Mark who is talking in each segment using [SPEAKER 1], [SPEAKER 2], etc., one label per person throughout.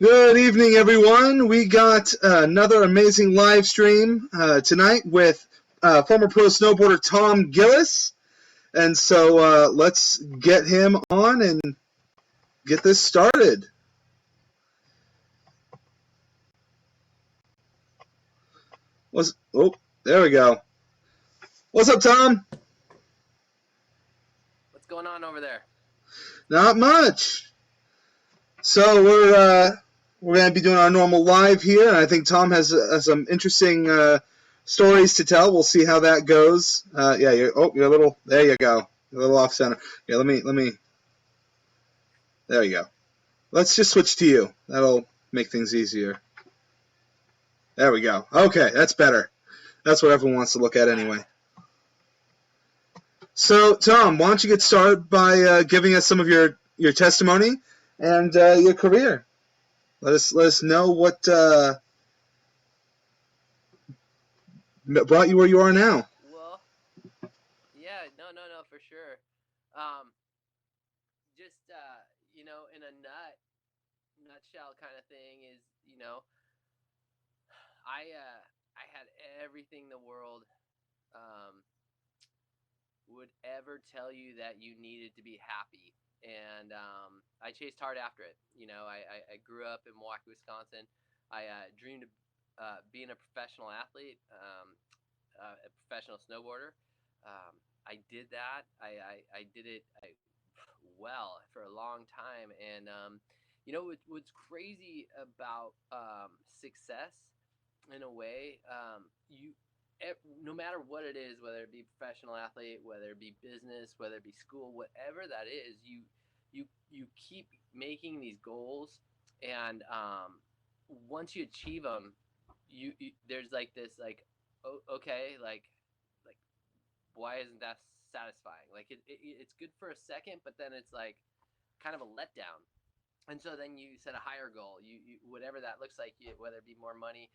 [SPEAKER 1] Good evening, everyone. We got another amazing live stream tonight with former pro snowboarder Tom Gilles. And so let's get him on and get this started. There we go. What's up, Tom?
[SPEAKER 2] What's going on over there?
[SPEAKER 1] Not much. So we're going to be doing our normal live here, and I think Tom has some interesting stories to tell. We'll see how that goes. Yeah, you're a little. There you go. You're a little off center. Yeah, let me. There you go. Let's just switch to you. That'll make things easier. There we go. Okay, that's better. That's what everyone wants to look at anyway. So, Tom, why don't you get started by giving us some of your testimony and your career? Let us know what brought you where you are now.
[SPEAKER 2] Well, yeah, no, for sure. Um, just in a nutshell kind of thing is, I had everything the world um would ever tell you that you needed to be happy, and I chased hard after it. I grew up in Milwaukee, Wisconsin. I dreamed of being a professional athlete, a professional snowboarder. I did that. I did it well for a long time. And, what's crazy about success in a way, no matter what it is, whether it be professional athlete, whether it be business, whether it be school, whatever that is, you keep making these goals, and once you achieve them, you there's like this, like, okay, like why isn't that satisfying? Like it's good for a second, but then it's like kind of a letdown. And so then you set a higher goal, you whatever that looks like, whether it be more money,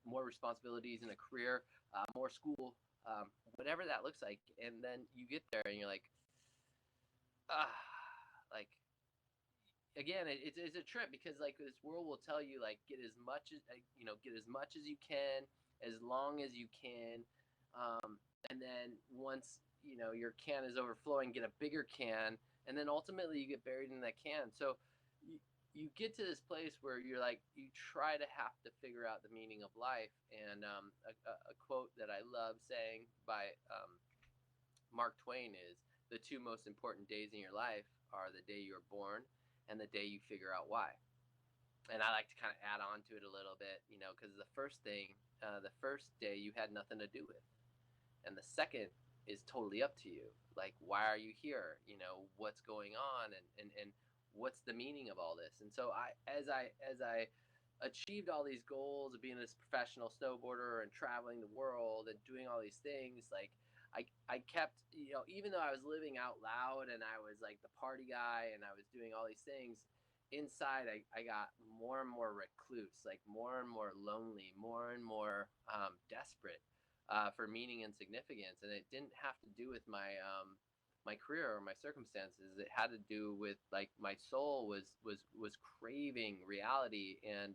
[SPEAKER 2] more responsibilities in a career, more school, whatever that looks like. And then you get there and you're like, ah, like, again, it's a trip, because like this world will tell you, like, get as much as you can, as long as you can, and then once your can is overflowing, get a bigger can, and then ultimately you get buried in that can. So you get to this place where you're like, you try to have to figure out the meaning of life. And a quote that I love saying by Mark Twain is, the two most important days in your life are the day you were born and the day you figure out why. And I like to kind of add on to it a little bit, because the first day you had nothing to do with, and the second is totally up to you. Like, why are you here? What's going on, and what's the meaning of all this? And so as I achieved all these goals of being this professional snowboarder and traveling the world and doing all these things, like, I kept, even though I was living out loud and I was like the party guy and I was doing all these things, inside I got more and more recluse, like more and more lonely, more and more desperate for meaning and significance. And it didn't have to do with my career or my circumstances. It had to do with, like, my soul was craving reality. And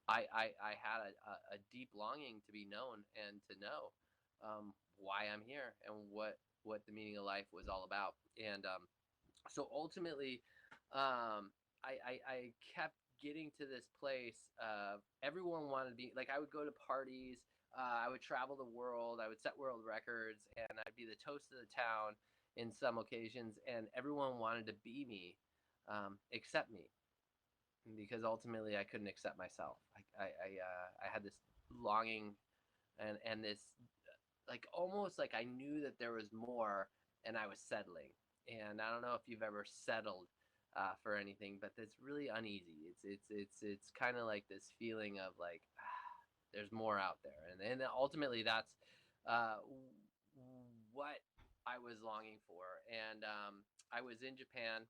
[SPEAKER 2] I had a deep longing to be known and to know why I'm here and what the meaning of life was all about. And so ultimately, I kept getting to this place of, everyone wanted to be like, I would go to parties, I would travel the world, I would set world records, and I'd be the toast of the town in some occasions, and everyone wanted to be me, except me, because ultimately I couldn't accept myself. I had this longing, and this, like, almost like I knew that there was more, and I was settling. And I don't know if you've ever settled for anything, but it's really uneasy. It's kind of like this feeling of, like, there's more out there, and ultimately that's uh, what I was longing for. And I was in Japan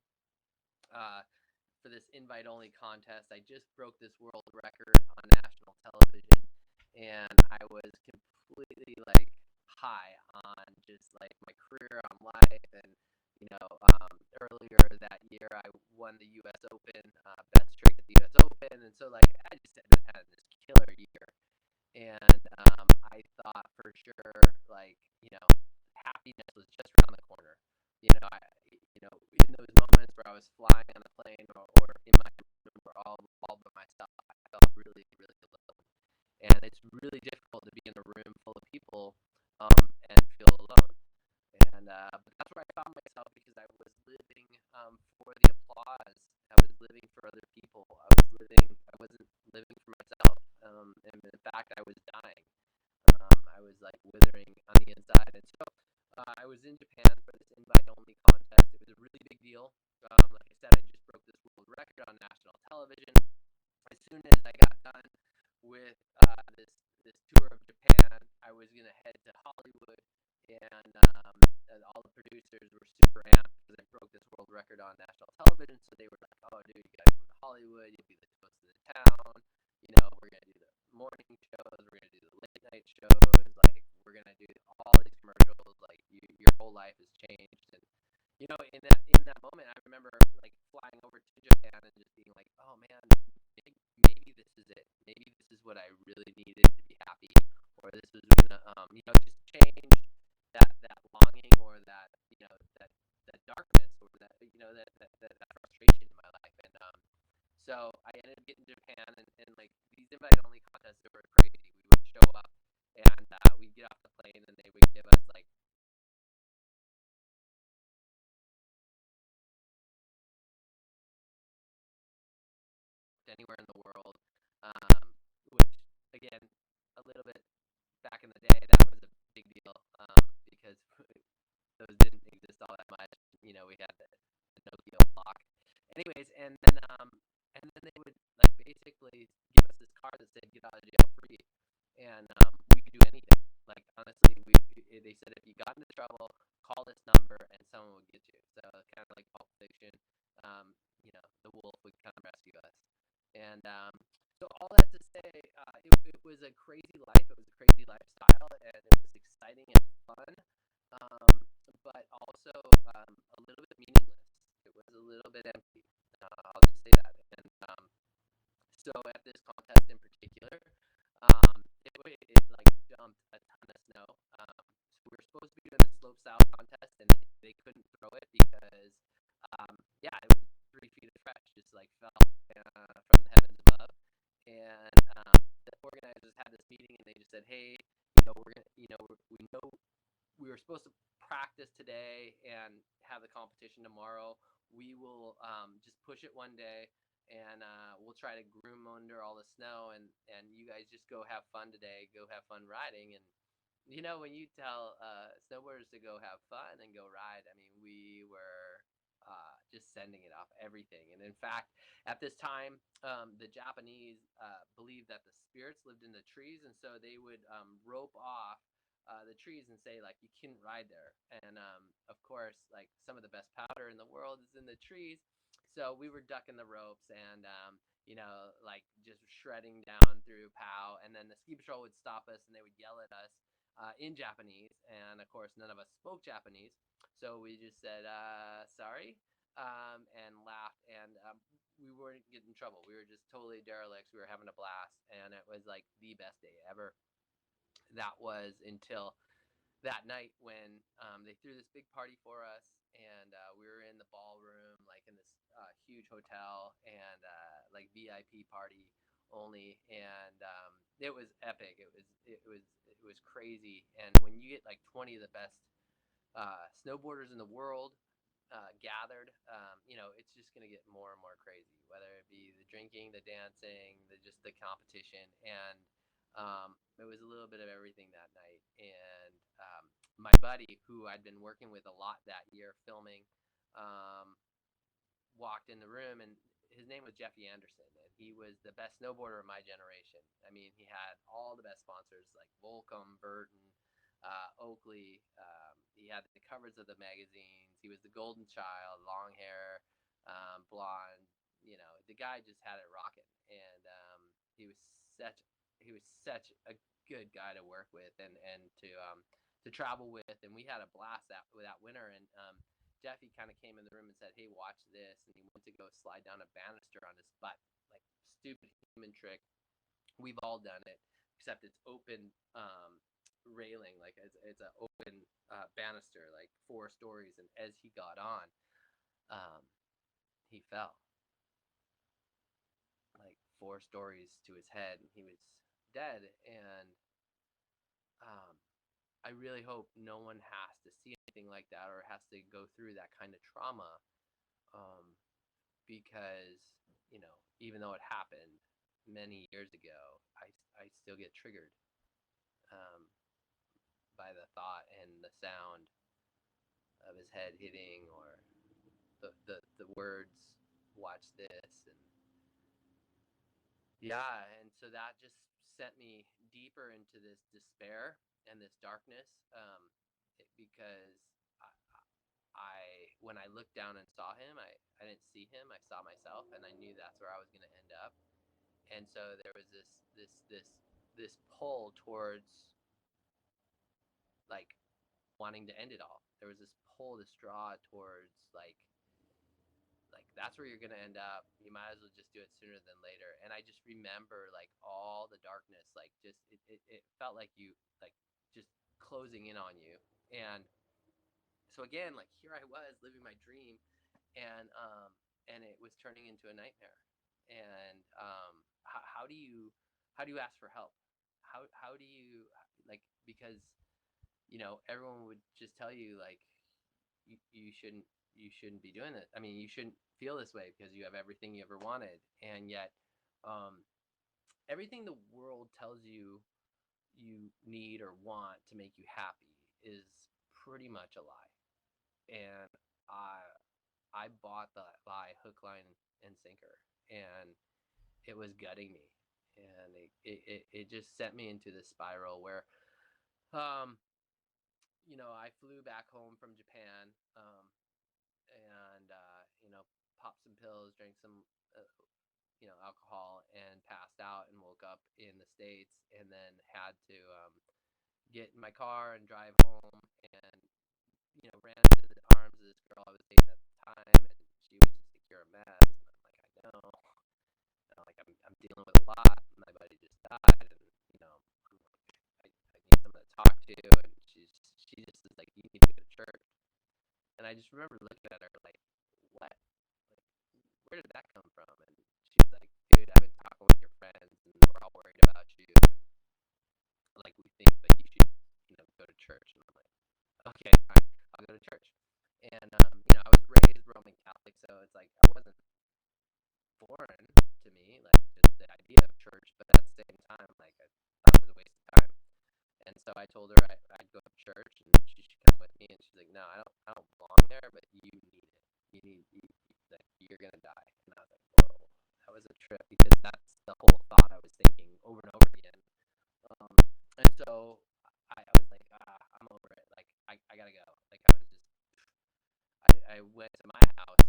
[SPEAKER 2] uh, for this invite only contest. I just broke this world record on national television, and I was completely, like, high on just like my career, on life. And earlier that year I won the U.S. Open thought for sure, like, happiness was just around the corner. In those moments where I was flying on a plane, or in my room or all by myself, I felt really, really alone. And it's really difficult to be in a room full of people, and feel alone. And but that's where I found myself, because I was living, for the applause. I was living for other people. I wasn't living for myself. And in fact, I was dying. I was like withering on the inside. And so I was in Japan for this invite only contest. It was a really big deal. Like I said, I just broke this world record on national television. As soon as I got done with this tour of Japan, I was gonna head to Hollywood, and, and all the producers were super amped because I broke this world record on national television. So they were like, "Oh, dude, you gotta come to Hollywood. You'll be the toast of the town. We're gonna do the morning shows. We're gonna do the late night shows. Like, we're gonna do all these commercials. Like, your whole life has changed." And in that moment, I remember like flying over to Japan and just being like, "Oh man, maybe this is it. Maybe this is what I really needed to be happy, or this was gonna, just change that longing, or that darkness, or that frustration in my life." And so I ended up getting to Japan, and like these invite only contests, they were crazy. We would show up, and we'd get off the plane, and they would give us like anywhere in the world, which, again, a little bit back in the day, that was a big deal, because those didn't exist all that much. We had the Nokia block. Anyways, and then they would like basically give us this card that said "Get out of jail free," and we could do anything. Like, honestly, they said if you got into trouble, call this number and someone would get you. So kind of like Pulp Fiction, the wolf would come rescue us. And so all that to say, it was a crazy life. It was a crazy lifestyle, and it was exciting and fun, um, but also, a little bit meaningless. It was a little bit empty. I'll just say that. And so at this contest in particular, it like dumped a ton of snow. So we were supposed to be doing the slope style contest, and they couldn't throw it because, yeah, it was 3 feet of fresh, just like fell, from the heavens above. And the organizers had this meeting, and they just said, "Hey, we're gonna, we know we were supposed to practice today and have the competition tomorrow. We will, just push it one day, and we'll try to groom under all the snow, and you guys just go have fun today. Go have fun riding." And when you tell snowboarders to go have fun and go ride, I mean, we were just sending it off everything. And in fact, at this time, the Japanese believed that the spirits lived in the trees, and so they would rope off the trees and say like, "You couldn't ride there." And of course, like, some of the best powder in the world is in the trees, so we were ducking the ropes, and like just shredding down through POW. And then the ski patrol would stop us, and they would yell at us in Japanese, and of course none of us spoke Japanese, so we just said sorry, and laughed. And we weren't getting in trouble. We were just totally derelicts. We were having a blast, and it was like the best day ever. That was until that night when they threw this big party for us, and we were in the ballroom, like in this huge hotel, and like VIP party only. And it was epic. It was crazy. And when you get like 20 of the best snowboarders in the world gathered, it's just gonna get more and more crazy. Whether it be the drinking, the dancing, just the competition. And it was a little bit of everything that night. And my buddy, who I'd been working with a lot that year filming, um, walked in the room, and his name was Jeffy Anderson, and he was the best snowboarder of my generation. I mean, he had all the best sponsors like Volcom, Burton, Oakley. He had the covers of the magazines. He was the golden child, long hair, blonde. The guy just had it rocking, and he was such he was such a good guy to work with, and to travel with. And we had a blast that winter. And Jeffy kind of came in the room and said, "Hey, watch this." And he went to go slide down a banister on his butt, like, stupid human trick. We've all done it, except it's open, railing, like it's an open banister, like 4 stories. And as he got on, um, he fell like 4 stories to his head, and he was dead. And um, I really hope no one has to see anything like that or has to go through that kind of trauma, um, because even though it happened many years ago, I still get triggered, um, by the thought and the sound of his head hitting, or the words "watch this." And yeah, and so that just sent me deeper into this despair and this darkness, because I, I when I looked down and saw him, I didn't see him. I saw myself, and I knew that's where I was going to end up. And so there was this pull towards, like, wanting to end it all. There was this pull, this draw towards, like that's where you're gonna end up. You might as well just do it sooner than later. And I just remember, like, all the darkness, like, just it felt like you, like, just closing in on you. And so again, like, here I was living my dream, and it was turning into a nightmare. And how do you ask for help? How do you, like, because everyone would just tell you, like, you shouldn't be doing it. I mean, you shouldn't feel this way because you have everything you ever wanted. And yet, um, everything the world tells you you need or want to make you happy is pretty much a lie. And I bought the lie hook, line, and sinker, and it was gutting me. And it just sent me into this spiral where, um, I flew back home from Japan, and popped some pills, drank some alcohol, and passed out and woke up in the States, and then had to get in my car and drive home, and ran into the arms of this girl I was dating at the time, and she was just like, "You're a mess," and I'm like, "I know." Like, I'm dealing with a lot. My buddy just died, and I'm like, I need someone to talk to, and she just is like, "You need to go to church." And I just remember looking at her like, "What? Like, where did that come from?" And she's like, "Dude, I've been talking with your friends, and we're all worried about you, and, like, we think that you should, go to church." And I'm like, "Okay, fine, I'll go to church." And I was raised Roman Catholic, so it's like I wasn't foreign to me, like, just the idea of church. But at the same time, like, I thought it was a waste of time. And so I told her I'd go to church and she should come with me. And she's like, "No, I don't belong there, but you need it. Like, you're gonna die." And I was like, "Whoa, that was a trip," because that's the whole thought I was thinking over and over again. Um, and so I was like, I'm over it. Like, I gotta go. Like, I was just, I went to my house,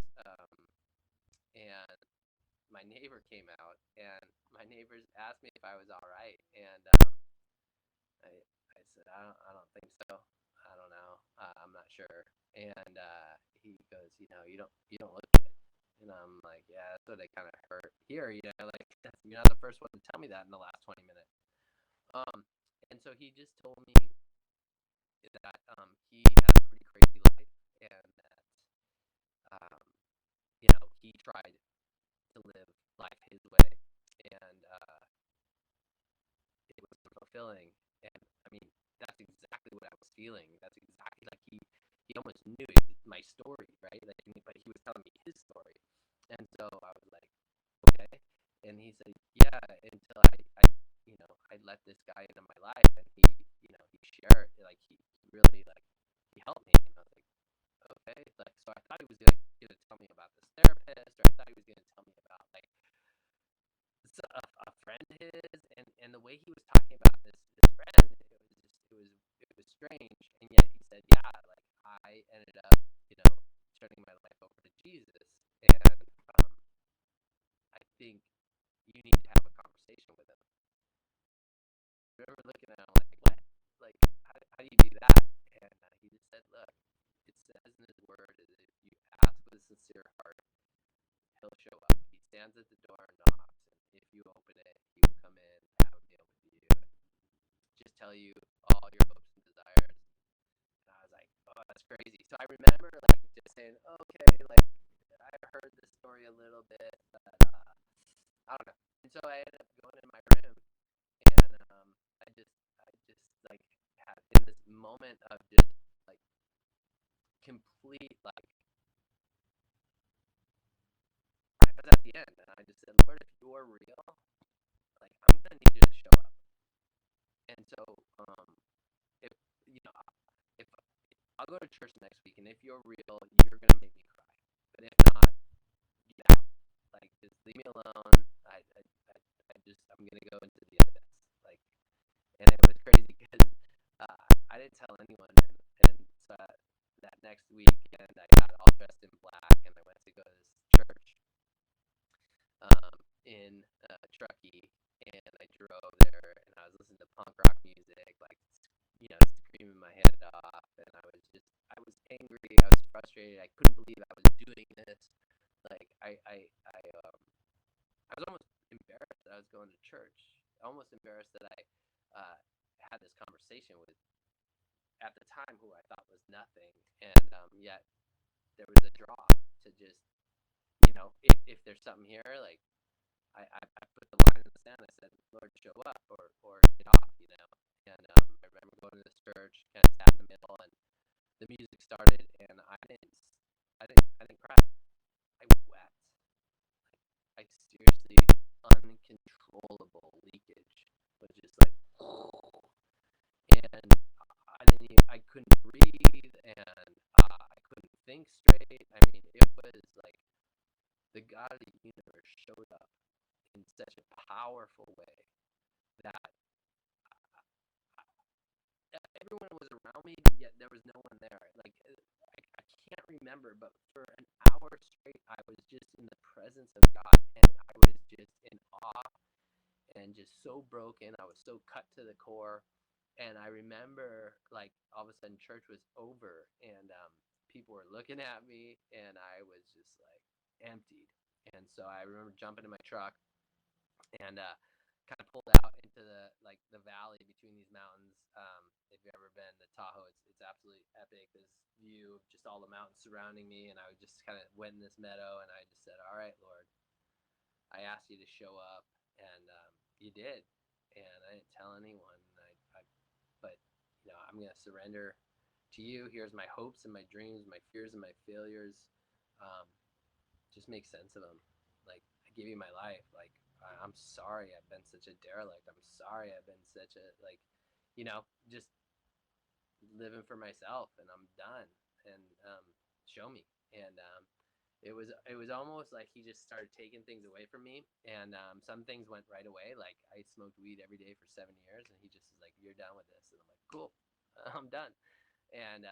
[SPEAKER 2] and my neighbor came out, and my neighbors asked me if I was all right. And I said, I don't think so. I don't know. I'm not sure. And he goes, you don't look good. And I'm like, yeah, that's what I kind of heard here. Like, you're not the first one to tell me that in the last 20 minutes. Um, and so he just told me that he had a pretty crazy life, and that um, he tried to live life his way, and it was fulfilling. And I mean, that's exactly what I was feeling. That's exactly, like, he almost knew my story, right? Like, but he was telling me his story. And so I was like, okay. And he said, yeah, until I let this guy into my life, and he shared, like, he really, like, he helped me. And I was like, okay. Like, so I thought he was, like, gonna tell me about this therapist, or I thought he was gonna tell me about, like, a friend of his. And the way he was talking about this friend, it was strange. And yet he said, yeah, like, I ended up, turning my life over to Jesus. And I think you need to have a conversation with him. I remember looking at him like, what? Like, how do you do that? And he just said, look, it says in his word that if you ask with a sincere heart, he'll show up. He stands at the door and knocks, and if you open it, he will come in and have a meal with you. And just tell you all your hopes and desires. And I was like, oh, that's crazy. So I remember like just saying, okay, like I've heard this story a little bit, but I don't know. And so I ended up going in my room, and I just like had in this moment of just like complete like I was at the end, and I just said, Lord, if you're real, like I'm gonna need you to show up. And so, if you know, if I'll go to church next week, and if you're real, you're gonna make me cry. But if not, get out. Like just leave me alone. I'm gonna go into the abyss. Like, and it was crazy because I didn't tell anyone, and so that next weekend I got all dressed in black, and I went to go to this church in Truckee, and I drove there, and I was listening to punk rock music, like screaming my head off, and I was angry, I was frustrated, I couldn't believe I was doing this, like I was almost embarrassed that I was going to church, almost embarrassed that I had this conversation with at the time who I thought was nothing, and yet there was a draw to just if there's something here, like I put the line in the sand. I said, Lord, show up or get off, And I remember going to this church, kind of sat in the middle, and the music started, and I didn't cry. I wept. I seriously uncontrollable leakage was just like, and I couldn't breathe, and I couldn't think straight. I mean, it was like the God of the universe showed up in such a powerful way that everyone was around me, but yet there was no one there. Like I can't remember, but for an hour straight, I was just in the presence of God, and I was just in awe and just so broken. I was so cut to the core, and I remember like all of a sudden church was over, and people were looking at me, and I was just like emptied. And so I remember jumping in my truck and kind of pulled out into the valley between these mountains. If you've ever been to Tahoe, it's absolutely epic. This view of just all the mountains surrounding me, and I just kind of went in this meadow, and I just said, "All right, Lord, I asked you to show up, and you did, and I didn't tell anyone. But I'm gonna surrender to you. Here's my hopes and my dreams, my fears and my failures. Um, just make sense of them. Like I give you my life. Like I'm sorry I've been such a derelict. I'm sorry I've been such a just living for myself, and I'm done. And show me. And it was almost like he just started taking things away from me, and some things went right away. Like I smoked weed every day for 7 years, and he just is like, "You're done with this," and I'm like, "Cool, I'm done." And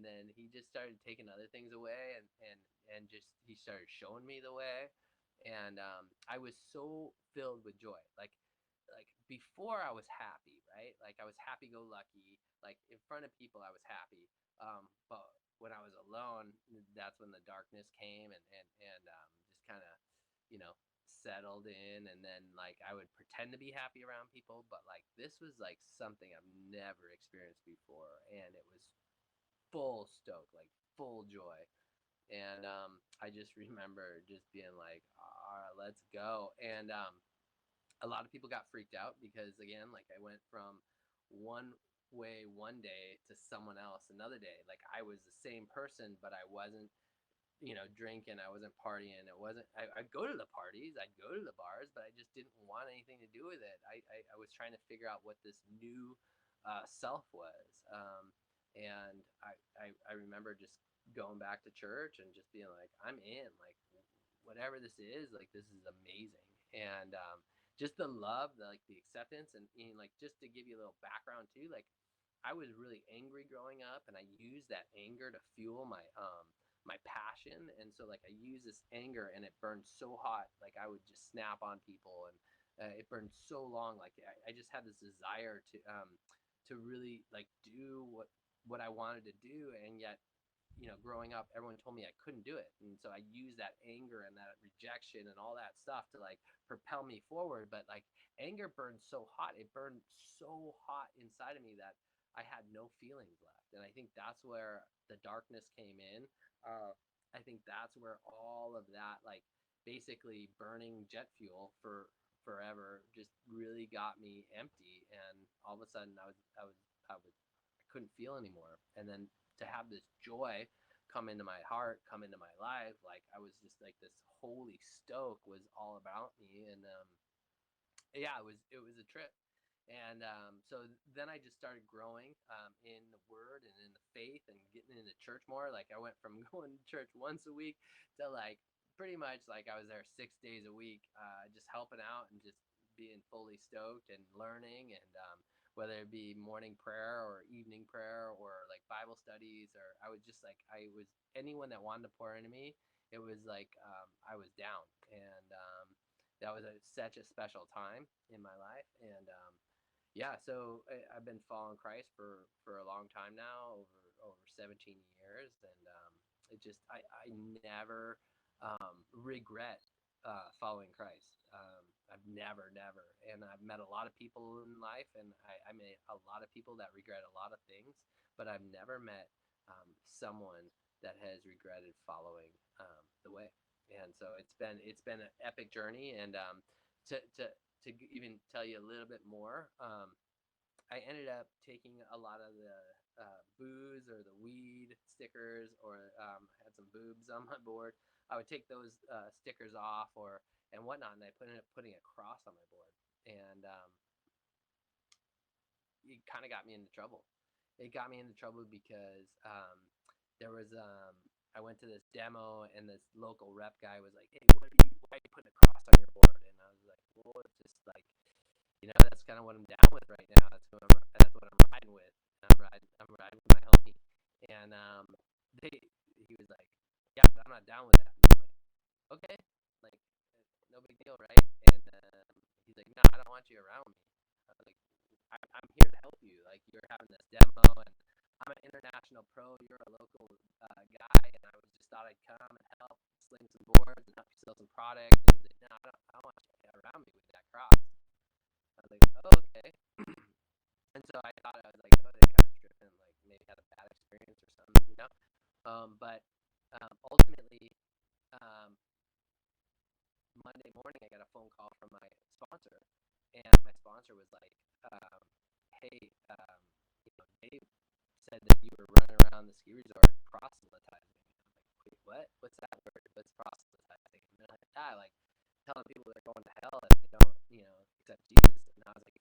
[SPEAKER 2] then he just started taking other things away, and just he started showing me the way, and I was so filled with joy. Like before I was happy, right? Like I was happy go lucky. Like in front of people I was happy. But when I was alone, that's when the darkness came, and just kind of settled in. And then like I would pretend to be happy around people, but like this was like something I've never experienced before, and it was full stoke, like full joy. And I just remember just being like, all right, let's go. And a lot of people got freaked out because again, like I went from one way one day to someone else another day. Like I was the same person, but I wasn't drinking. I wasn't partying. It wasn't. I'd go to the parties. I'd go to the bars, but I just didn't want anything to do with it. I was trying to figure out what this new self was, and I remember just going back to church and just being like, I'm in. Like whatever this is, like this is amazing. And just the love, the acceptance, and like just to give you a little background too, like I was really angry growing up, and I used that anger to fuel my passion. And so like I use this anger, and it burned so hot, like I would just snap on people, and it burned so long, like I just had this desire to really like do what I wanted to do, and yet growing up, everyone told me I couldn't do it, and so I used that anger and that rejection and all that stuff to like propel me forward. But like anger burned so hot, it burned so hot inside of me that I had no feelings left, and I think that's where the darkness came in. I think that's where all of that, like basically burning jet fuel for forever, just really got me empty, and all of a sudden I couldn't feel anymore. And then to have this joy come into my heart, come into my life, like I was just like this holy stoke was all about me. And yeah, it was a trip. And so then I just started growing in the word and in the faith and getting into church more. Like I went from going to church once a week to like pretty much like I was there 6 days a week, just helping out and just being fully stoked and learning. And whether it be morning prayer or evening prayer or like Bible studies, or I was just like, I was anyone that wanted to pour into me, it was like I was down. And that was such a special time in my life. And yeah, so I've been following Christ for a long time now, over 17 years, and it just I never regret following Christ. I've never, and I've met a lot of people in life, and I met a lot of people that regret a lot of things, but I've never met someone that has regretted following the way. And so it's been an epic journey. And to even tell you a little bit more, I ended up taking a lot of the booze or the weed stickers, or had some boobs on my board. I would take those stickers off or and whatnot, and I ended up putting a cross on my board. And it kind of got me into trouble. It got me into trouble because there was I went to this demo, and this local rep guy was like, "Hey, why are you putting a cross on your board?" And I was like, "Well, it's just like, that's kind of what I'm down with right now. That's what I'm riding with. And I'm riding with my homie." And he was like, "Yeah, but I'm not down with that." And I'm like, "Okay, like, no big deal, right?" And he's like, "No, I don't want you around me." I was like, I'm here to help you. Like, you're having this demo, and I'm an international pro. You're a local guy, and I was just thought I'd come and help sling some boards and help you sell some products." And he's like, "No, I don't want you around me with that cross." I was like, "Oh, okay." And so I was like, "Oh, I think I was tripping, like maybe had a bad experience or something. But ultimately, um, Monday morning, I got a phone call from my sponsor, and my sponsor was like, um, "Hey, Dave said that you were running around the ski resort proselytizing." And I'm like, "Wait, what? What's that word? What's proselytizing?" And they're like, "Yeah, like telling people they're going to hell if they don't, accept Jesus." And I was like,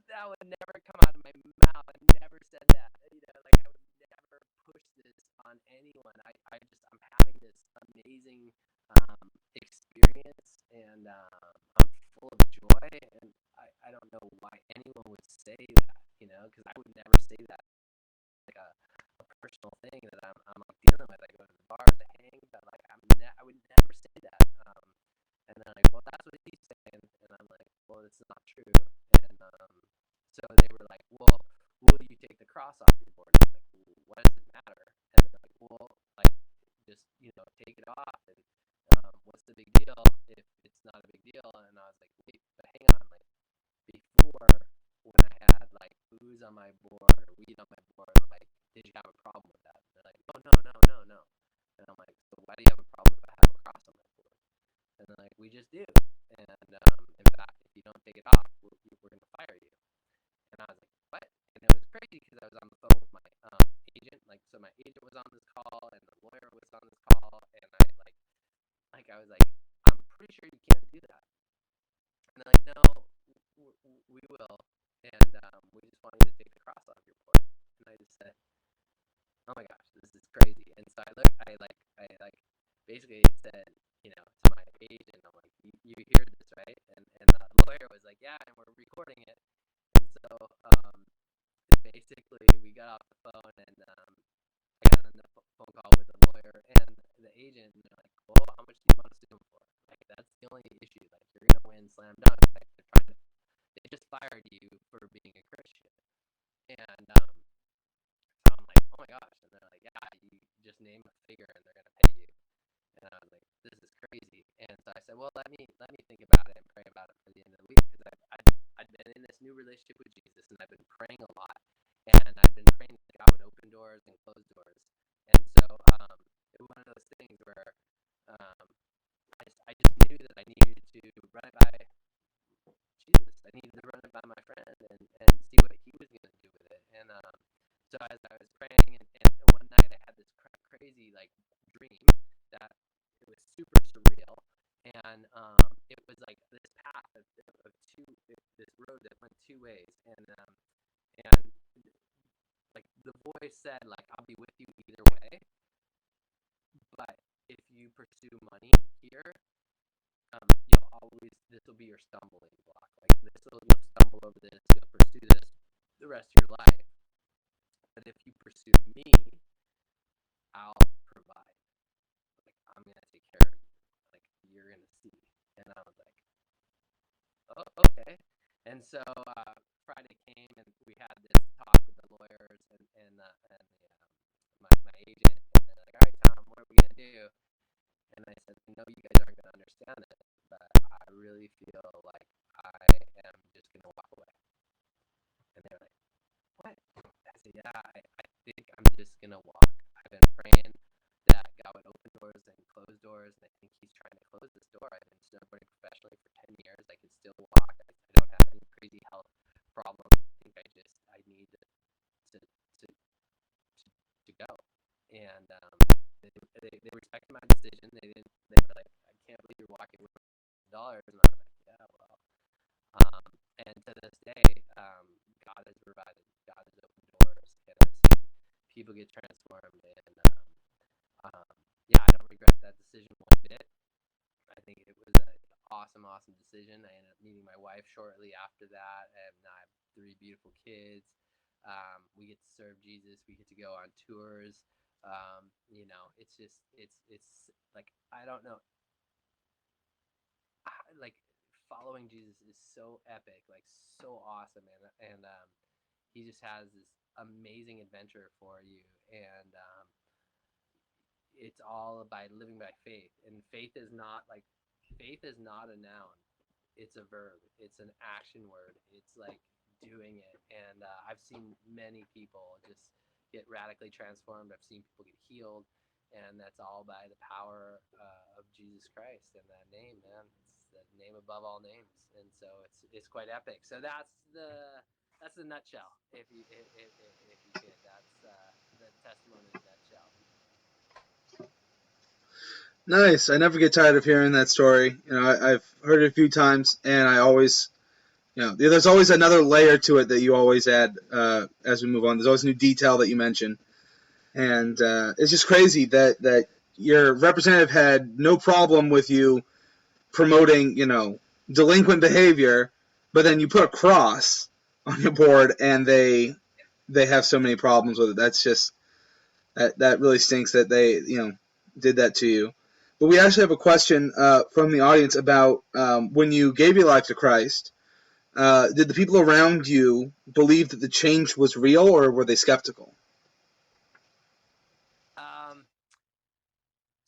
[SPEAKER 2] "That would never come out of my mouth. I never said that. Like I would never push this on anyone. I'm having this amazing experience, and I'm full of joy, and I don't know why anyone would say that, because I would never say that, like a personal thing that I'm like dealing with. I go to the bars, I hang, but like I would never say that." And they're like, "Well, that's what he's saying," and I'm like, "Well, it's not true." And so they were like, "Well, will you take the cross off your board?" And I'm like, "Well, what does it matter?" And they're like, "Well, like, just take it off, and what's the big deal if it's not a big deal?" And I was like, "Wait, but hang on, like before, when I had like booze on my board or weed on my board, like did you have a problem with that?" And they're like, "Oh, no, no, no, no." And I'm like, "So why do you have a problem if I have a cross on my board?" And they're like, "We just do. And in fact, if you don't take it off, we're going to fire you." And I was like, "What?" And it was crazy because I was on the phone with my agent. Like, so my agent was on this call, and the lawyer was on this call, and I was like, "I'm pretty sure you can't do that." And they're like, "No, we will, and we just want you to take the cross off your board." And I just said, "Oh my gosh, this is crazy." And so I basically said, to my agent, I'm like, "You hear this, right?" And the lawyer was like, "Yeah, and we're recording it." And so basically we got off the phone, and I got on the phone call with the lawyer and the agent, and they're like, "Well, how much do you want to sue him for? Like, that's the only issue. Like, you're gonna win slam dunk. Like, they just fired you for being a Christian." And so I'm like, "Oh my gosh!" And they're like, "Yeah, new relationship with Jesus, and I've been praying a lot, and I've been praying that God would open doors and close doors. And so it was one of those things where I just knew that I needed to run it by Jesus. I needed to run it by my friend and see what he was going to do with it. And so as I was praying, and one night I had this crazy like dream that it was super surreal, and it was like this path of two, this road that went two ways, and like the voice said, like, I'll be with you either way, but if you pursue money here, you'll always, this will be your stumbling block. Like you'll stumble over this, you'll pursue this the rest of your life. But if you pursue me, I'll provide. Like I'm gonna take care of you. Like you're gonna see. And I was like, oh, okay. And so Friday came and we had this talk with the lawyers and my agent, and they're like, all right, Tom, what are we gonna do? And I said, I know you guys aren't gonna understand it, but I really feel like I am just gonna walk away. And they're like, what? I said, yeah, I think I'm just gonna walk. I've been praying that God would open doors and close doors, and I think He's trying to close this door. I've been snowboarding professionally for 10 years. I can still walk. I don't have any crazy health problems. I think I need to go. And they respected my decision. They were like, I can't believe you're walking with dollars. And I was like, yeah, well. And to this day, God has provided. God has opened doors, and I've seen people get transformed. And yeah, I don't regret that decision one bit. I think it was an awesome decision. I ended up meeting my wife shortly after that, and I have 3 beautiful kids. We get to serve Jesus. We get to go on tours. It's just it's like I don't know, like following Jesus is so epic, like so awesome, and he just has this amazing adventure for you, and it's all by living by faith. And faith is not a noun, it's a verb, it's an action word, it's like doing it. And I've seen many people just get radically transformed. I've seen people get healed, and that's all by the power of Jesus Christ and that name, man. It's the name above all names, and so it's quite epic. So that's the nutshell. If you could, that's the testimony in a nutshell.
[SPEAKER 1] Nice. I never get tired of hearing that story. I've heard it a few times, and I always, there's always another layer to it that you always add as we move on. There's always a new detail that you mention, and it's just crazy that your representative had no problem with you promoting, delinquent behavior, but then you put a cross on your board, and they have so many problems with it. That's just that really stinks that they did that to you. But we actually have a question from the audience about when you gave your life to Christ. Did the people around you believe that the change was real, or were they skeptical?
[SPEAKER 2] Um,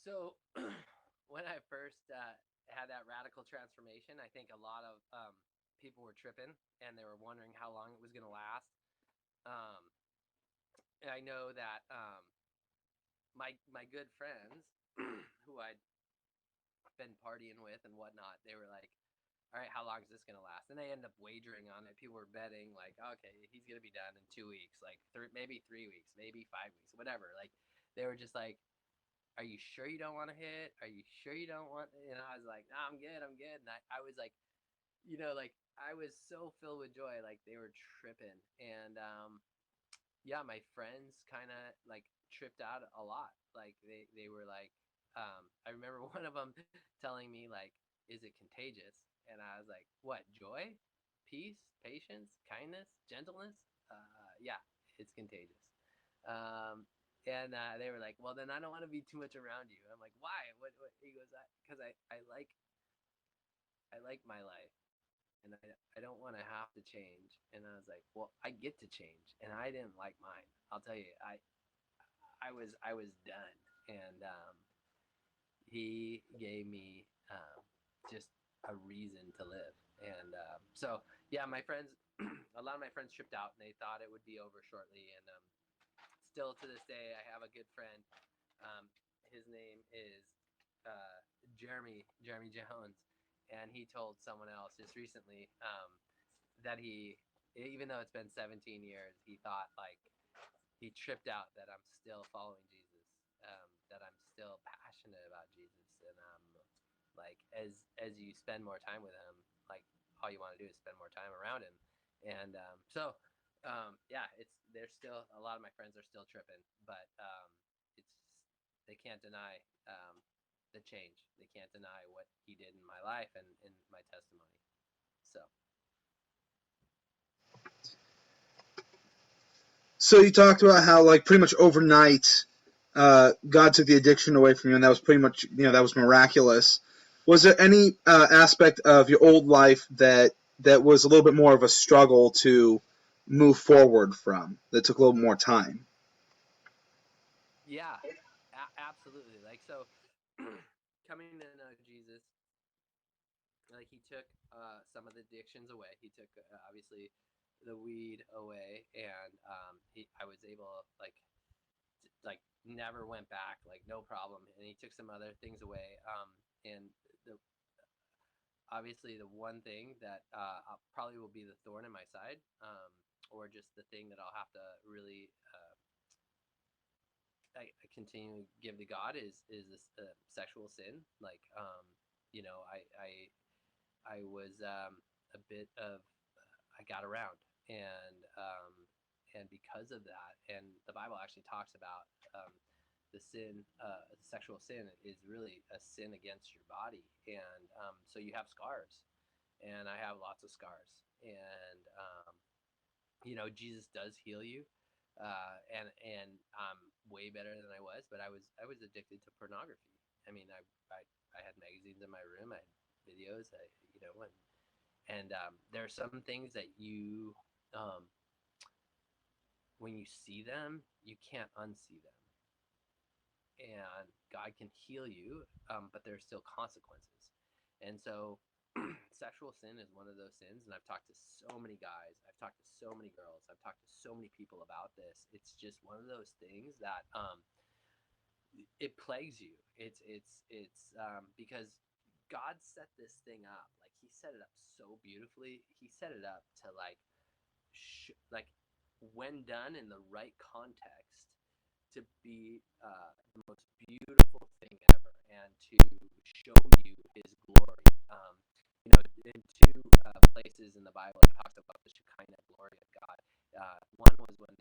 [SPEAKER 2] so when I first had that radical transformation, I think a lot of people were tripping and they were wondering how long it was going to last. Um, and I know that my good friends who I'd been partying with and whatnot, they were like, all right, how long is this going to last? And they end up wagering on it. People were betting like, okay, he's going to be done in 2 weeks, like maybe 3 weeks, maybe 5 weeks, whatever. Like they were just like, are you sure you don't want to hit? Are you sure you don't want? And I was like, no, I'm good. And I was like, like I was so filled with joy, like they were tripping. And yeah, my friends kind of like tripped out a lot. Like they were like, I remember one of them telling me like, is it contagious? And I was like, what, joy, peace, patience, kindness, gentleness? Yeah, it's contagious. And they were like, well, then I don't want to be too much around you. I'm like, why? What? He goes, because I like my life, and I don't want to have to change. And I was like, well, I get to change, and I didn't like mine. I'll tell you, I was done, and he gave me just a reason to live. And so yeah, my friends a lot of my friends tripped out and they thought it would be over shortly. And still to this day, I have a good friend. Um, his name is Jeremy Jones, and he told someone else just recently that even though it's been 17 years, he thought like he tripped out that I'm still following Jesus, that I'm still passionate about Jesus, and like as you spend more time with him, like all you want to do is spend more time around him, and yeah, it's there's still a lot of my friends are still tripping, but it's they can't deny the change. They can't deny what he did in my life and in my testimony. So
[SPEAKER 1] So you talked about how like pretty much overnight, God took the addiction away from you, and that was pretty much that was miraculous. Was there any aspect of your old life that was a little bit more of a struggle to move forward from that took a little more time?
[SPEAKER 2] yeah, absolutely. Like so, coming to know Jesus, like he took some of the addictions away. He took obviously the weed away, and I was able like never went back, like no problem. And he took some other things away. And the obviously the one thing that probably will be the thorn in my side, or just the thing that I'll have to really I continue to give to God is this sexual sin. Like I was a bit of I got around, and because of that, and the Bible actually talks about the sin, sexual sin is really a sin against your body, and so you have scars, and I have lots of scars, and Jesus does heal you, and I'm way better than I was, but I was addicted to pornography. I mean, I had magazines in my room, I had videos, and there are some things that um, when you see them, you can't unsee them, and God can heal you, but there's still consequences. And so, sexual sin is one of those sins. And I've talked to so many guys, I've talked to so many girls, I've talked to so many people about this. It's just one of those things that it plagues you. It's because God set this thing up. Like He set it up so beautifully. He set it up to like when done in the right context to be the most beautiful thing ever and to show you his glory. In two places in the Bible, it talks about the Shekinah glory of God. One was when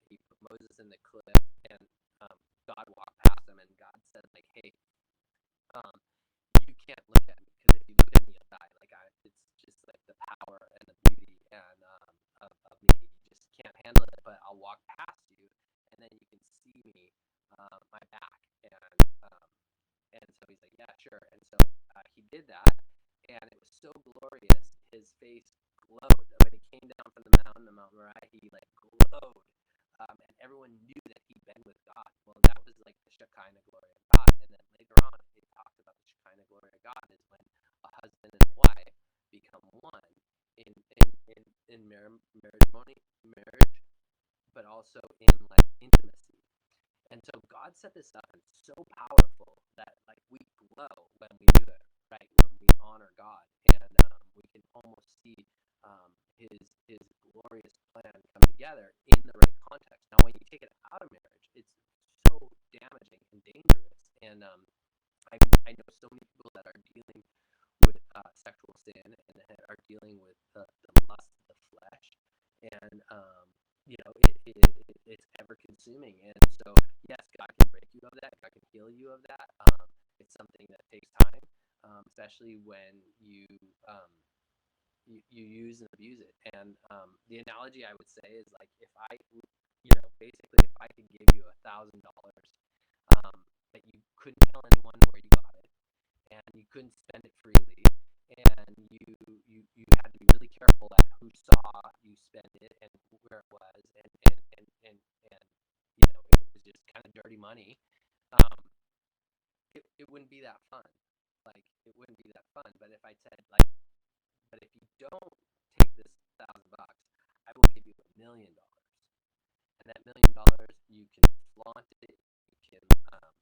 [SPEAKER 2] he put Moses in the cliff and um, God walked past him, and God said, like, hey, um, you can't look at me because if you look at me, you'll die. It's just like the power and the beauty and of me. You just can't handle it, but I'll walk past you, and then you can see me, my back, um, and so he's like, yeah, sure. And so he did that, and it was so glorious. His face glowed when he came down from the Mount Moriah. He like glowed, and everyone knew that he'd been with God. Well, that was like the Shekinah glory of God. And then later on, it talked about the Shekinah glory of God is when a husband and wife become one in marriage, but also in like intimacy. And so God set this up, and it's so powerful that like we glow when we do it, right? When we honor God, and we can almost see His glorious plan come together in the right context. Now, when you take it out of marriage, it's so damaging and dangerous. And I know so many people that are dealing with sexual sin and are dealing with the lust of the flesh, and it's ever consuming. And so, yes, God can break you of that. God can heal you of that. It's something that takes time, especially when you use and abuse it. And the analogy I would say is like if I, basically if I could give you $1,000, but you couldn't tell anyone where you got it, and you couldn't spend it freely, and you had to be really careful at who saw you spend it and where it was, and it was just kind of dirty money. Um, it wouldn't be that fun. Like it wouldn't be that fun. But if I said like, but if you don't take this $1,000 $1,000,000. And that $1,000,000, you can flaunt it, you can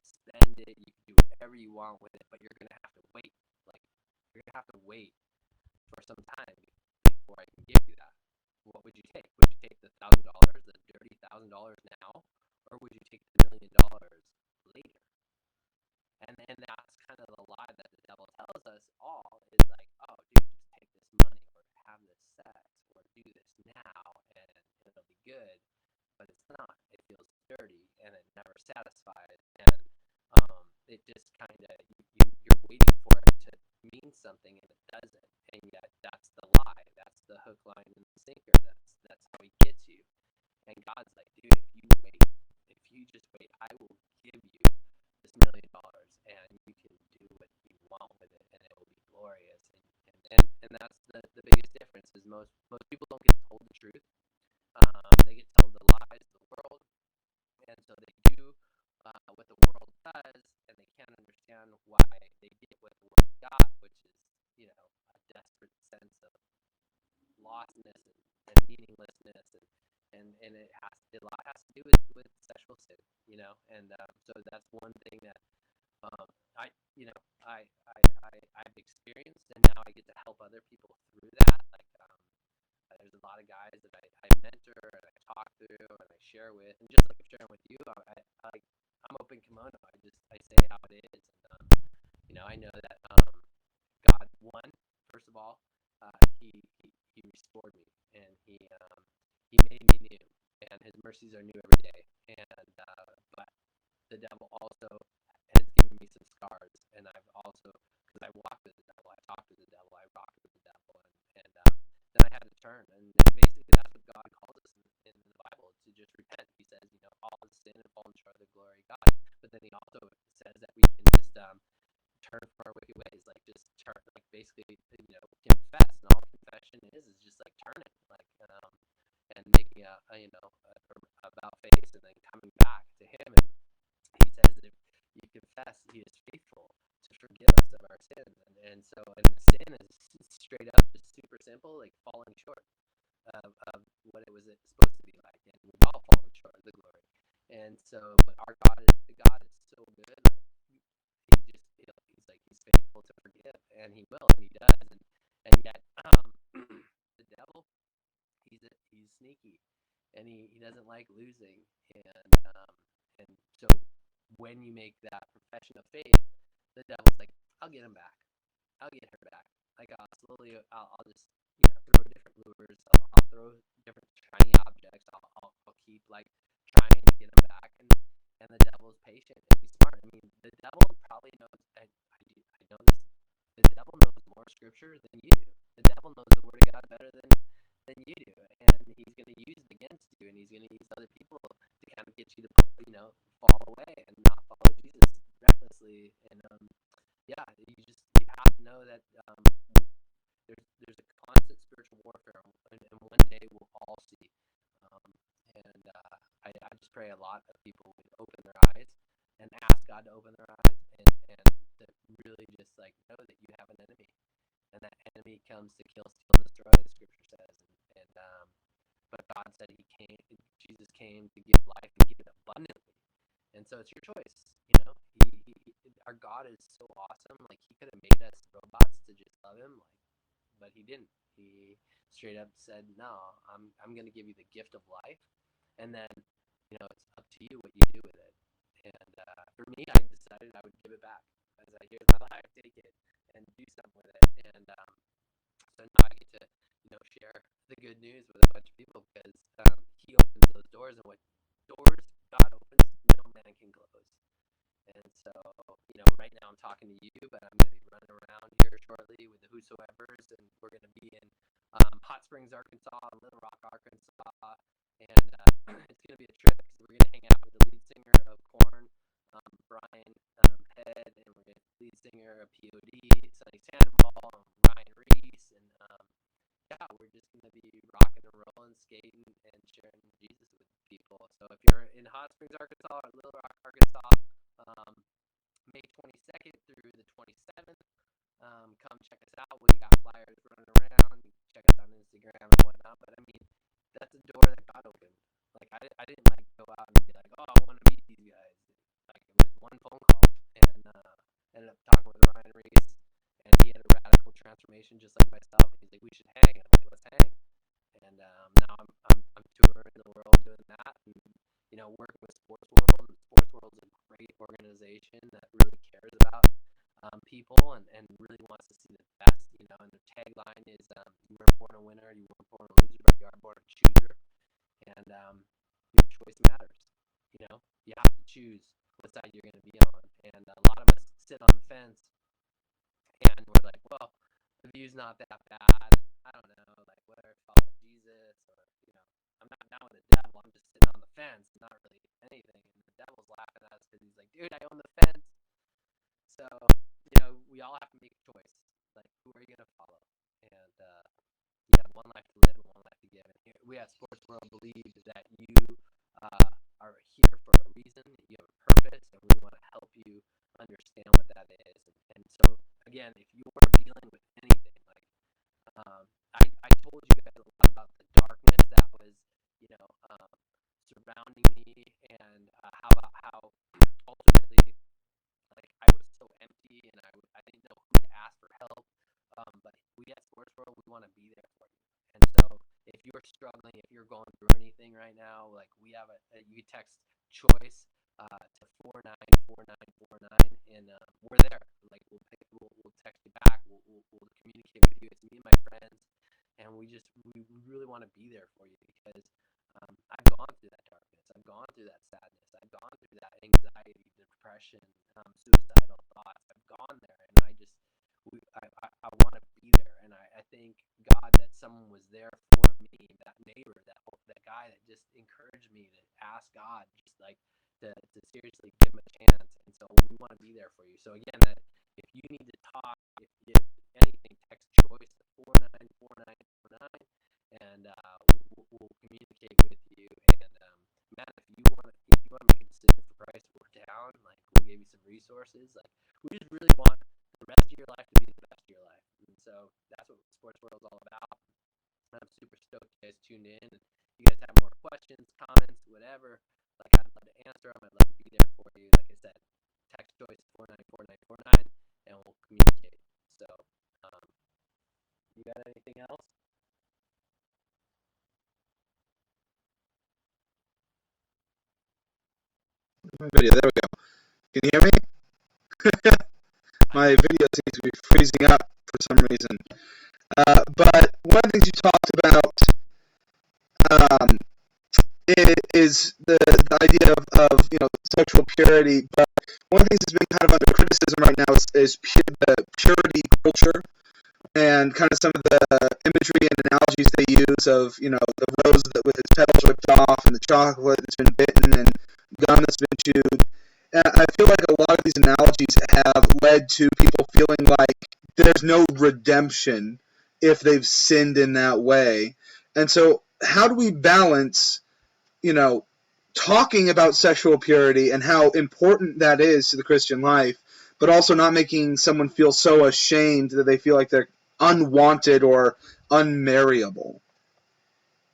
[SPEAKER 2] spend it, you can do whatever you want with it, but you're gonna have to wait. Like, you're gonna have to wait for some time before I can give you that. What would you take? Would you take the $1,000, the dirty $1,000 now, or would you take the $1,000,000 later? And that's kind of the lie that the devil tells us all is like, oh, dude, just take this money or have this sex or do this now and it'll be good. But it's not. It feels dirty and it never satisfies. And it just kind of, you're waiting for it to mean something and it doesn't. And yet that's the lie. That's the hook, line, and the sinker. That's how he gets you. And God's like, dude, if you wait, if you just wait, I will give you this $1,000,000 and you can do what you want with it and it will be glorious. And that's the biggest difference is most people don't get told the truth. They get told the lies of the world, and so they do what the world does, and they can't understand why they get what the world got, which is, a desperate sense of lostness and meaninglessness, and a lot has to do with sexual sin, and so that's one thing that I you know I've experienced, and now I get to help other people through that. Like there's a lot of guys that I mentor and I talk through and I share with, and just like I'm sharing with you, I'm open kimono. I say how it is, and I know that God won. First of all, he restored me, and he made me new, and His mercies are new every day. And but the devil also has given me some scars, and I've also, because I walked with the devil, I talked with the devil, I rocked with the devil, and then I had to turn, and basically that's what God calls us in the Bible, to just repent. He says, all have sinned and fallen short of the glory of God, but then He also says that we can just turn from our wicked ways, like just turn, like basically, confess, and all confession is just like turning, like and making a about face, and then coming back to Him. And He says that if you confess, He is faithful to forgive us of our sins. And so, and the sin is straight up just super simple, like falling short of what it was supposed to be like, and we've all fallen short of the glory. And so, but our God is so good, like he's like, He's faithful to forgive, and He will, and He does. And yet the devil, he's sneaky, and he doesn't like losing. And so when you make that profession of faith, the devil's like, I'll get him back, I'll get her back. Like I'll just throw different lures, I'll throw different shiny objects, I'll keep like trying to get him back. And the devil's patient and he's smart. I mean, the devil probably knows. I know this. The devil knows more scripture than you do. The devil knows the word of God better than you do, and he's going to use it against you, and he's going to use other people to kind of get you to fall away and not follow Jesus recklessly. And you have to know that there's a constant spiritual warfare, and one day we'll all see. Um, and I just pray a lot of people would open their eyes and ask God to open their eyes, and to really just like know that you have an enemy, and that enemy comes to kill, steal, and destroy, the scripture says. But God said Jesus came to give life and give it abundantly. And so it's your choice. Our God is so awesome. Like, He could have made us robots to just love Him, but He didn't. He straight up said, "No, I'm going to give you the gift of life, and then it's up to you what you do with it." And for me, I decided I would give it back. As I hear my life, take it and do something with it. And so now I get to share the good news with a bunch of people, because He opens those doors, and what doors God opens, no man can close. And so, right now I'm talking to you, but I'm going to be running around here shortly with the Whosoevers, and we're going to be in Hot Springs, Arkansas, Little Rock, Arkansas, and it's going to be a trip, because we're going to hang out with the lead singer of Korn, Brian Head, and we're going to lead singer of POD, Sonny Sandoval, Ryan Reese, and we're just going to be rocking and rolling, skating, and sharing Jesus with people. So if you're in Hot Springs, Arkansas, or Little Rock, Arkansas, May 22nd through the 27th, come check us out. We got flyers running around. You can check us on Instagram and whatnot. But I mean, that's a door that God exclamation, just like myself. And he's like, we should hang. I'm like, let's hang. And now I'm touring the world doing that, and working with Sports World. And Sports World is a great organization that really cares about people and really wants to see the best. And their tagline is, "You weren't born a winner, you weren't born a loser, but you are born a chooser." And your choice matters. You have to choose what side you're going to be on. And a lot of us sit on the fence, and we're like, well, the view's not that bad, and I don't know, like whether I follow Jesus or I'm not down with the devil. I'm just sitting on the fence, not really anything. And the devil's laughing at us because he's like, dude, I own the fence. So we all have to make a choice. Like, who are you gonna follow? And you have one life to live and one life to give. And here, we at Sports World believe that you are here for a reason. You have a purpose, and we want to help you understand what that is. And so, again, if you're dealing with anything, like I told you guys a lot about the darkness that was, you know, um, surrounding me, and how ultimately, like, I was so empty, and I didn't know who to ask for help. But we at Sports World, we want to be there for you. And so, if you're struggling, if you're going through anything right now, like, we have you text choice to 494949, and we're there. Like, we'll text you back. We'll communicate with you. It's me and my friends, and we really want to be there for you because I've gone through that darkness. I've gone through that sadness. I've gone through that anxiety, depression, suicidal thoughts. I've gone there, and I want to be there. And I thank God that someone was there for me, that neighbor, that guy that just encouraged me to ask God, just like to seriously give him a chance. And so we want to be there for you. So again, that if you need to talk, if anything, text choice to 494949, and we'll communicate with you. And Matt, if you want to make a decision for Christ, we're down. Like, we'll give you some resources. Like, we just really want the rest of your life to be the best of your life. And so that's what Sports World's all about. I'm super stoked you guys tuned in. And you guys have more questions, comments, whatever. Like, I'd love to answer them. I'd love to be there for you. Like I said, text choice 494949, and we'll communicate. So, um, you got anything else?
[SPEAKER 1] My video. There we go. Can you hear me?
[SPEAKER 2] I
[SPEAKER 1] My
[SPEAKER 2] can.
[SPEAKER 1] video seems to be freezing up for some reason. But one of the things you talked about um, is the idea of sexual purity. But one of the things that's been kind of under criticism right now is the purity culture, and kind of some of the imagery and analogies they use of the rose that with its petals ripped off, and the chocolate that's been bitten, and gum that's been chewed. And I feel like a lot of these analogies have led to people feeling like there's no redemption if they've sinned in that way. And so, how do we balance, you know, talking about sexual purity and how important that is to the Christian life, but also not making someone feel so ashamed that they feel like they're unwanted or unmarriable?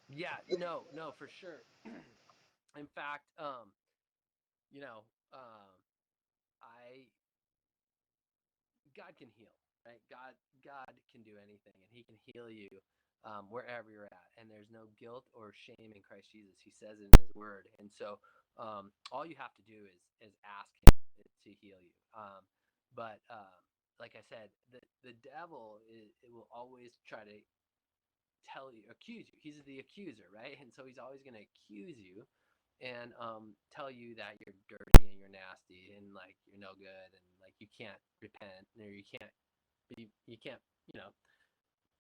[SPEAKER 2] Yeah, no, for sure. In fact, you know, um, I God can heal, right? God can do anything, and He can heal you wherever you're at. And there's no guilt or shame in Christ Jesus. He says it in His Word. And so, all you have to do is ask Him to heal you. But like I said, the devil it will always try to accuse you. He's the accuser, right? And so he's always going to accuse you and tell you that you're dirty and you're nasty and like you're no good and like you can't repent or you can't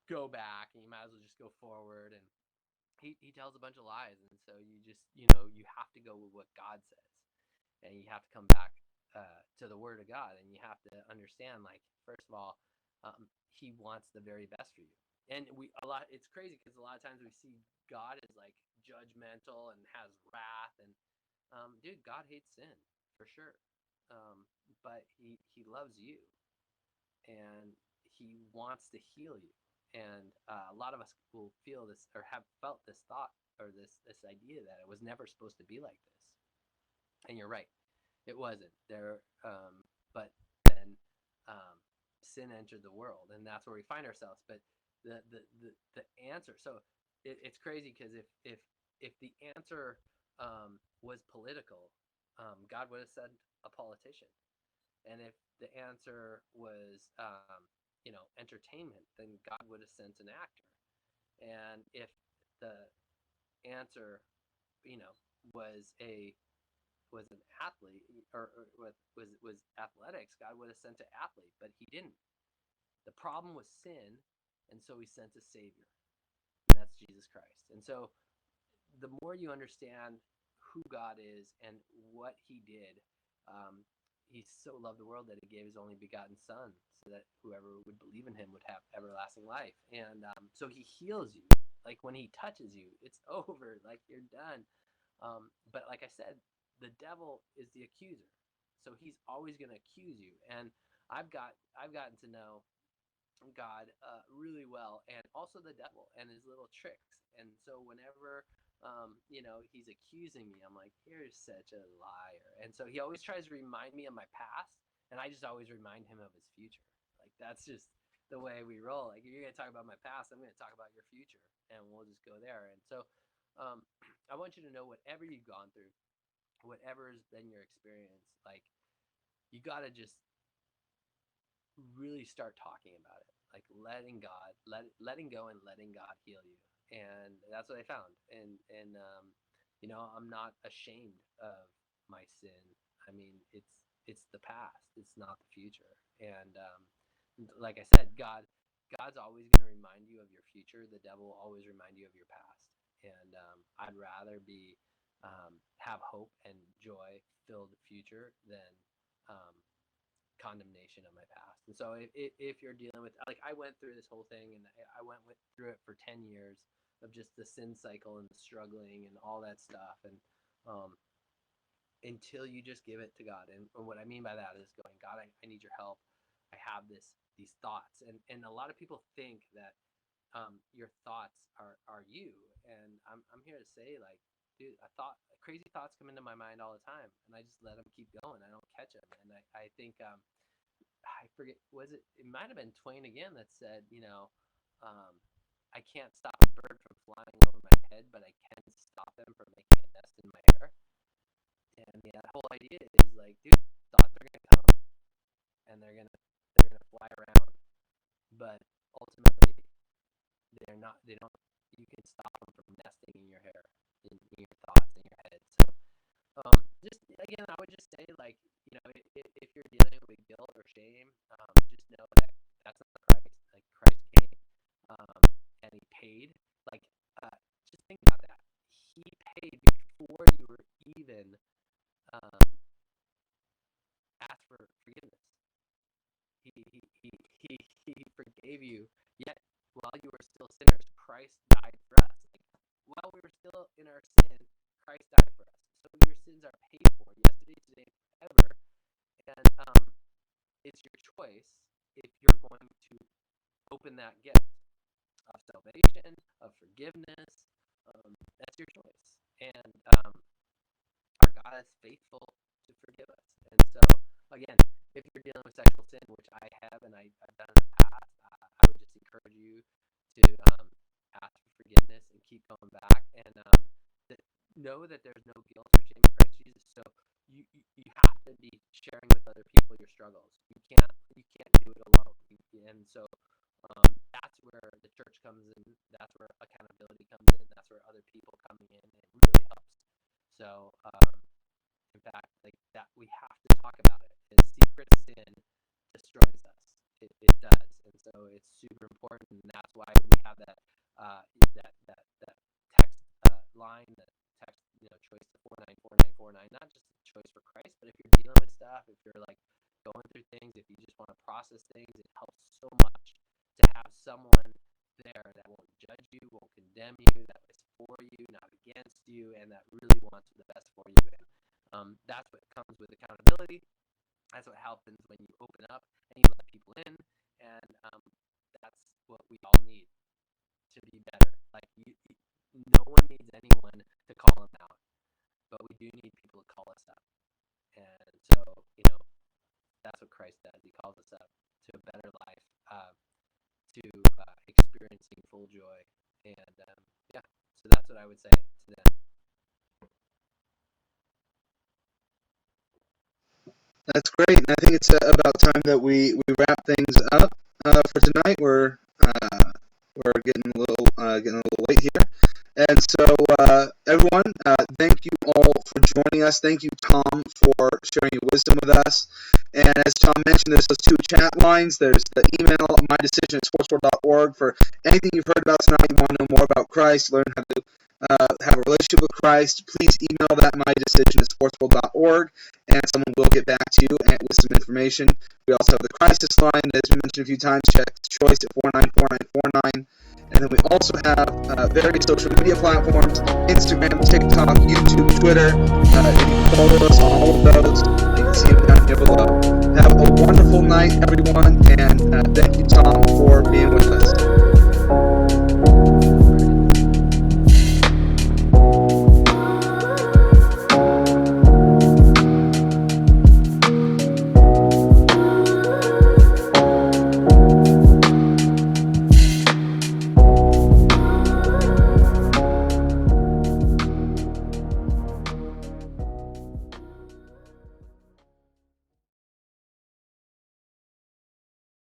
[SPEAKER 2] go back, and you might as well just go forward. And he tells a bunch of lies, and so you have to go with what God says, and you have to come back to the Word of God, and you have to understand, like, first of all, He wants the very best for you. And it's crazy because a lot of times we see God as like judgmental and has wrath, and dude, God hates sin for sure, but He loves you, and He wants to heal you. And a lot of us will feel this or have felt this thought or this idea that it was never supposed to be like this. And you're right, it wasn't there. But then um, sin entered the world, and that's where we find ourselves. But the answer, so it's crazy, because if the answer was political, God would have sent a politician. And if the answer was, entertainment, then God would have sent an actor. And if the answer, you know, was a was an athlete, or was athletics, God would have sent an athlete, but He didn't. The problem was sin, and so He sent a Savior, and that's Jesus Christ. And so the more you understand who God is and what He did, um, He so loved the world that He gave His only begotten Son, so that whoever would believe in Him would have everlasting life. And so He heals you. Like when He touches you, it's over. Like you're done. But like I said, the devil is the accuser, so he's always going to accuse you. And I've gotten to know God really well, and also the devil and his little tricks. And so whenever he's accusing me, I'm like, "You're such a liar." And so he always tries to remind me of my past, and I just always remind him of his future. Like that's just the way we roll. Like if you're gonna talk about my past, I'm gonna talk about your future, and we'll just go there. And so I want you to know, whatever you've gone through, whatever has been your experience, like you gotta just really start talking about it, like letting go and letting God heal you. And that's what I found. And I'm not ashamed of my sin. I mean, it's the past, it's not the future. And like I said, God's always going to remind you of your future. The devil will always remind you of your past. And I'd rather be have hope and joy filled future than um, condemnation of my past. And so if you're dealing with, like, I went through this whole thing, and I went through it for 10 years of just the sin cycle and the struggling and all that stuff. And um, until you just give it to God. And what I mean by that is going, God, I need your help. I have these thoughts. And a lot of people think that your thoughts are you. And I'm here to say, like, dude, crazy thoughts come into my mind all the time, and I just let them keep going. I don't catch them. And I think, I forget, it might have been Twain again that said, um, I can't stop a bird from flying over my head, but I can stop them from making a nest in my hair. And yeah, the whole idea is like, dude, thoughts are gonna come, and they're gonna fly around, but ultimately they're not. They don't. You can stop them from nesting in your hair, in your thoughts, in your head. So just again, I would just say, like, if you're dealing with guilt or shame, just know that that's not Christ. Like Christ came, um, and He paid. Like, just think about that. He paid before you were even um, asked for forgiveness. He forgave you. Yet while you were still sinners, Christ died for us. Like while we were still in our sin, Christ died for us. So your sins are paid for yesterday, today, forever. And it's your choice if you're going to open that gift of salvation, of forgiveness. That's your choice. And our God is faithful to forgive us. And so, again, if you're dealing with sexual sin, which I have and I've done in the past, I would just encourage you to ask for forgiveness and keep going back, and know that there's no guilt or shame in Christ Jesus. So you have to be sharing with other people your struggles. You can't do it alone. And so that's where the church comes in. That's where accountability comes in. That's where other people coming in, and it really helps. So in fact, like that, we have to talk about it. And secret sin destroys us. It does, and so it's super important. And that's why we have that text line, that text, choice to 494949. Not just a choice for Christ, but if you're dealing with stuff, if you're like going through things, if you just want to process things, it helps so much to have someone there that won't judge you, won't condemn you, that is for you, not against you, and that really wants the best for you. And that's what comes with accountability. That's what happens when you open up and you let people in. And that's what we all need to be better. Like, no one needs anyone to call them out, but we do need people to call us up. And so, that's what Christ does. He calls us up to a better life to experiencing full joy. And yeah, so that's what I would say to them.
[SPEAKER 1] That's great. And I think it's about time that we wrap things up for tonight. We're getting a little late here. And so, everyone, thank you all for joining us. Thank you, Tom, for sharing your wisdom with us. And as Tom mentioned, there's those two chat lines. There's the email, mydecision@sportsworld.org, for anything you've heard about tonight. You want to know more about Christ, learn how to have a relationship with Christ. Please email that, mydecision@sportsworld.org, and someone will get back to you with some information. We also have the crisis line, as we mentioned a few times. Check choice at 494949. And then we also have various social media platforms: Instagram, TikTok, YouTube, Twitter. You can follow us on all of those. You can see them down here below. Have a wonderful night, everyone, and thank you, Tom, for being with us.